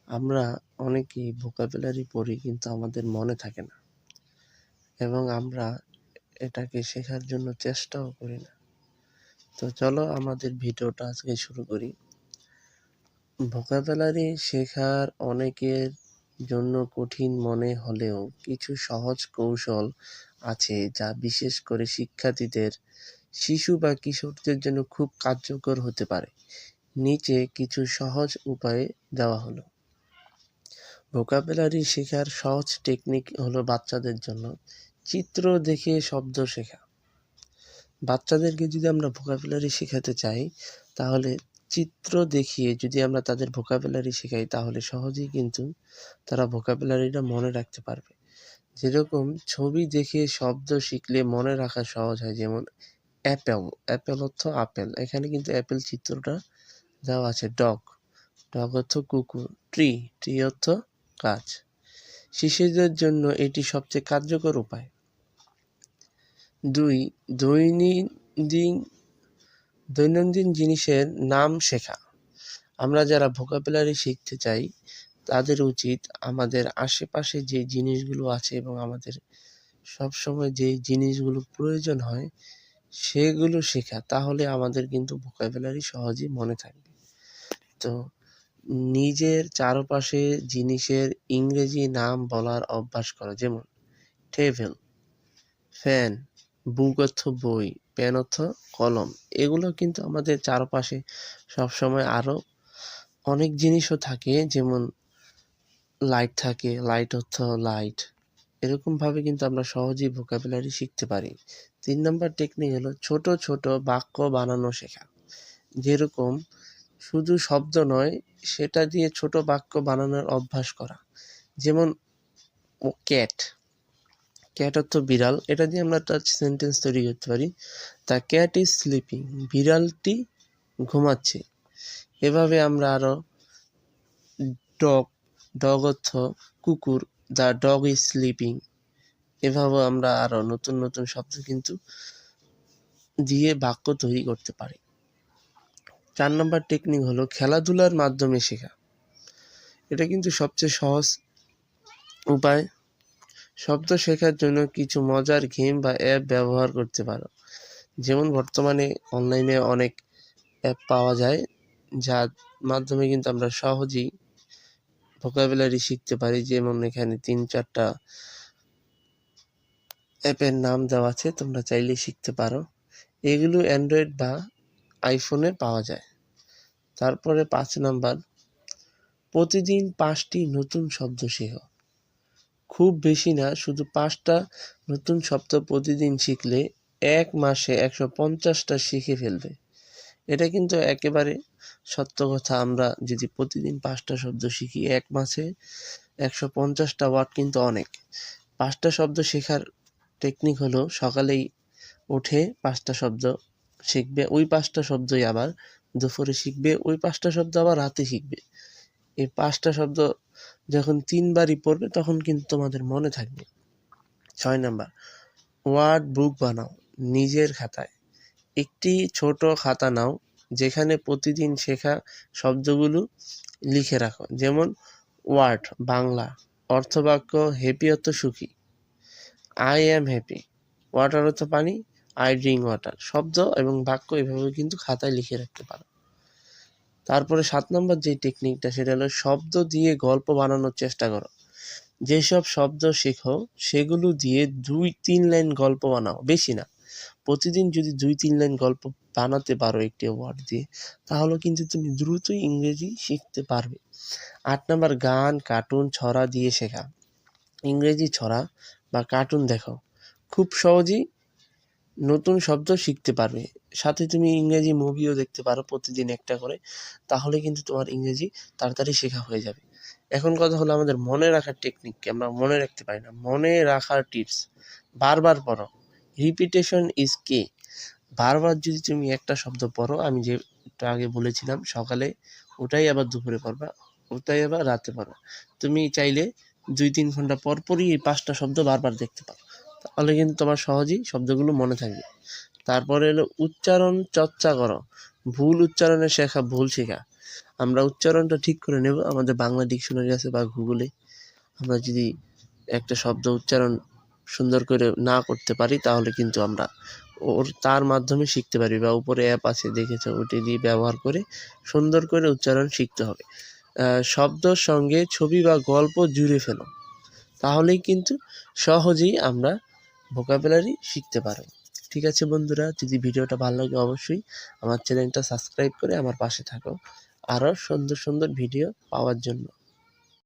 আমরা অনেকেই ভোকাবুলারি পড়ি কিন্তু আমাদের মনে থাকে না এবং আমরা এটাকে শেখার জন্য চেষ্টাও করি না। তো চলো আমাদের ভিডিওটা আজকে শুরু করি। ভোকাবুলারি শেখার অনেকের জন্য কঠিন মনে হলেও কিছু সহজ কৌশল আছে যা বিশেষ করে শিক্ষার্থীদের, শিশু বা কিশোরদের জন্য খুব কার্যকর হতে পারে। নিচে কিছু সহজ উপায় দেওয়া হলো। ভোকাবুলারি শেখার সহজ টেকনিক হলো বাচ্চাদের জন্য চিত্র দেখে শব্দ শেখা। বাচ্চাদেরকে যদি আমরা ভোকাবুলারি শেখাতে চাই তাহলে চিত্র দেখিয়ে যদি আমরা তাদের ভোকাবুলারি শেখাই তাহলে সহজেই কিন্তু তারা ভোকাবুলারিটা মনে রাখতে পারবে। যেরকম ছবি দেখে শব্দ শিখলে মনে রাখা সহজ হয়, যেমন অ্যাপেল, অ্যাপেল অর্থ আপেল, এখানে কিন্তু অ্যাপেল চিত্রটা দেওয়া আছে। ডগ, ডগ অর্থ কুকুর। ট্রি, ট্রি অর্থ গাছ। শিশুদের জন্য এটি সবচেয়ে কার্যকর উপায়। 2. দৈনন্দিন জিনিসের নাম শেখা। আমরা যারা ভোকাবুলারি শিখতে চাই তাদের উচিত আমাদের আশেপাশে যে জিনিসগুলো আছে এবং আমাদের সবসময় যে জিনিসগুলো প্রয়োজন হয় সেগুলো শেখা, তাহলে আমাদের কিন্তু ভোকাবুলারি সহজেই মনে থাকবে। তো নিজের চারপাশে জিনিসের ইংরেজি নাম বলার অভ্যাস করো, যেমন টেবিল, ফ্যান, বুক অর্থ বই, পেন অর্থ কলম। এগুলো কিন্তু আমাদের চারপাশে সবসময় আরও অনেক জিনিসও থাকে, যেমন লাইট থাকে, লাইট অর্থ লাইট। এরকমভাবে কিন্তু আমরা সহজেই ভোকাবুলারি শিখতে পারি। 3 নম্বর টেকনিক হলো ছোট ছোট বাক্য বানানো শেখা। যেরকম শুধু শব্দ নয়, সেটা দিয়ে ছোট বাক্য বানানোর অভ্যাস করা। যেমন ক্যাট, ক্যাট অর্থ বিড়াল, এটা দিয়ে আমরা একটা সেন্টেন্স তৈরি করতে পারি। দ্য ক্যাট ইজ স্লিপিং, বিড়ালটি ঘুমাচ্ছে। এভাবে আমরা আরও ডগ, ডগ অর্থ কুকুর, দ্য ডগ ইজ স্লিপিং। এভাবে আমরা আরও নতুন নতুন শব্দ কিন্তু দিয়ে বাক্য তৈরি করতে পারি। 4 নম্বর টেকনিক হলো খেলাধুলার মাধ্যমে শেখা। এটা কিন্তু সবচেয়ে সহজ উপায়। শব্দ শেখার জন্য কিছু মজার গেম বা অ্যাপ ব্যবহার করতে পারো। যেমন বর্তমানে অনলাইনে অনেক অ্যাপ পাওয়া যায় যার মাধ্যমে কিন্তু আমরা সহজেই ভোকাবুলারি শিখতে পারি। যেমন এখানে 3-4টা অ্যাপের নাম দেওয়া আছে, তোমরা চাইলে শিখতে পারো। এগুলো অ্যান্ড্রয়েড বা আইফোনে পাওয়া যায়। তারপরে 5 নাম্বার, প্রতিদিন 5টি নতুন শব্দ শেখো। খুব বেশি না, শুধু 5টা নতুন শব্দ প্রতিদিন শিখলে 1 মাসে 150টা শিখে ফেলবে। এটা কিন্তু একেবারে সত্য কথা। আমরা যদি প্রতিদিন 5টা শব্দ শিখি, 1 মাসে 150টা ওয়ার্ড কিন্তু অনেক। 5টা শব্দ শেখার টেকনিক হলো সকালেই উঠে 5টা শব্দ শিখবে, ওই 5টা শব্দই আবার দুপুরে শিখবে, ওই 5টা শব্দ আবার রাতে শিখবে। এই 5টা শব্দ যখন 3বারই পড়বে তখন কিন্তু তোমাদের মনে থাকবে। 6 নাম্বার, ওয়ার্ড বুক বানাও নিজের খাতায়। একটি ছোট খাতা নাও যেখানে প্রতিদিন শেখা শব্দগুলো লিখে রাখো। যেমন ওয়ার্ড বাংলা, অর্থবাক্য হ্যাপি অর্থ সুখী, আই অ্যাম হ্যাপি, ওয়াটার অর্থ পানি, আই ড্রিঙ্ক ওয়াটার। শব্দ এবং বাক্য এভাবে কিন্তু খাতায় লিখে রাখতে পারো। তারপরে 7 নম্বর যে টেকনিকটা সেটা হলো শব্দ দিয়ে গল্প বানানোর চেষ্টা করো। যেসব শব্দ শেখো সেগুলো দিয়ে 2-3 লাইন গল্প বানাও, বেশি না। প্রতিদিন যদি 2-3 লাইন গল্প বানাতে পারো একটি ওয়ার্ড দিয়ে, তাহলে কিন্তু তুমি দ্রুতই ইংরেজি শিখতে পারবে। 8 নাম্বার, গান, কার্টুন, ছড়া দিয়ে শেখা। ইংরেজি ছড়া বা কার্টুন দেখো, খুব সহজেই নতুন শব্দ শিখতে পারবে। সাথে তুমি ইংরেজি মুভিও দেখতে পারো প্রতিদিন একটা করে, তাহলে কিন্তু তোমার ইংরেজি তাড়াতাড়ি শেখা হয়ে যাবে। এখন কথা হলো আমাদের মনে রাখার টেকনিককে আমরা মনে রাখতে পারি না। মনে রাখার টিপস, বারবার পড়ো, রিপিটেশন ইজ কি। বারবার যদি তুমি একটা শব্দ পড়ো, আমি যে একটু আগে বলেছিলাম সকালে ওটাই আবার দুপুরে পড়বা, ওটাই আবার রাতে পড়বা। তুমি চাইলে 2-3 ঘন্টা পর পরই এই 5টা শব্দ বারবার দেখতে পারো, তাহলে কিন্তু তোমার সহজেই শব্দগুলো মনে থাকবে। তারপরে হলো উচ্চারণ চর্চা করো, ভুল উচ্চারণে শেখা ভুল শেখা। আমরা উচ্চারণটা ঠিক করে নেব। আমাদের বাংলা ডিকশনারি আছে বা গুগলে আমরা যদি একটা শব্দ উচ্চারণ সুন্দর করে না করতে পারি তাহলে কিন্তু আমরা তার মাধ্যমে শিখতে পারি, বা উপরে অ্যাপ আছে দেখেছো, ওটি দিয়ে ব্যবহার করে সুন্দর করে উচ্চারণ শিখতে হবে। শব্দর সঙ্গে ছবি বা গল্প জুড়ে ফেলো, তাহলেই কিন্তু সহজেই আমরা ভোকাবুলারি শিখতে পারবো। ঠিক আছে বন্ধুরা, যদি ভিডিওটা ভালো লাগে অবশ্যই আমার চ্যানেলটা সাবস্ক্রাইব করে আমার পাশে থাকো আরও সুন্দর সুন্দর ভিডিও পাওয়ার জন্য।